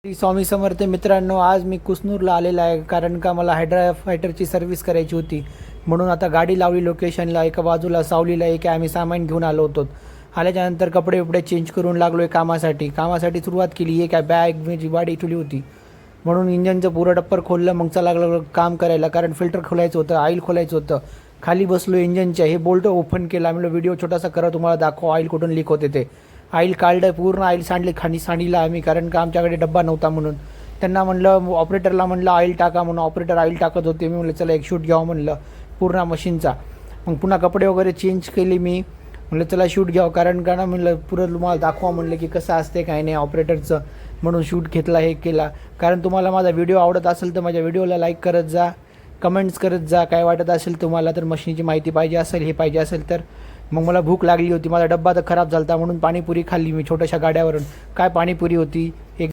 श्री स्वामी समर्थ मित्रांनो, आज मी कुसनूरला आलेला आहे कारण का मला हायड्रा फायटरची सर्व्हिस करायची होती. म्हणून आता गाडी लावली लोकेशनला. एका बाजूला सावलीला एक आम्ही सामान घेऊन आलो होतो. आल्याच्यानंतर कपडे वपडे चेंज करून लागलो आहे कामासाठी सुरुवात केली. एक बॅग माझी गाडी ठेवली होती म्हणून इंजनचं पुरं टप्पर खोललं. मग चला लागलं काम करायला कारण फिल्टर खोलायचं होतं, ऑइल खोलायचं होतं. खाली बसलो इंजनच्या, हे बोल्ट ओपन केला. म्हणलं व्हिडिओ छोटासा करा, तुम्हाला दाखव ऑइल कुठून लीक होते ते. ऑइल काढलं, पूर्ण ऑइल सांडलं आम्ही कारण का आमच्याकडे डब्बा नव्हता म्हणून. त्यांना म्हणलं, ऑपरेटरला म्हणलं ऑइल टाका म्हणून. ऑपरेटर ऑइल टाकत होते. मी म्हणलं चला एक शूट घ्यावं म्हणलं पूर्ण मशीनचा. मग पुन्हा कपडे वगैरे चेंज केले मी. म्हणलं चला शूट घ्यावं कारण का ना म्हणलं पुरं तुम्हाला दाखवा म्हणलं की कसं असते काय नाही ऑपरेटरचं. म्हणून शूट घेतला, हे केला. कारण तुम्हाला माझा व्हिडिओ आवडत असेल तर माझ्या व्हिडिओला लाईक करत जा, कमेंट्स करत जा. काय वाटत असेल तुम्हाला तर, मशीनची माहिती पाहिजे असेल, हे पाहिजे असेल तर. मग मला भूक लागली होती, माझा डब्बा तर खराब झाला होता म्हणून पाणीपुरी खाल्ली मी छोट्याशा गाड्यावरून. काय पाणीपुरी होती, एक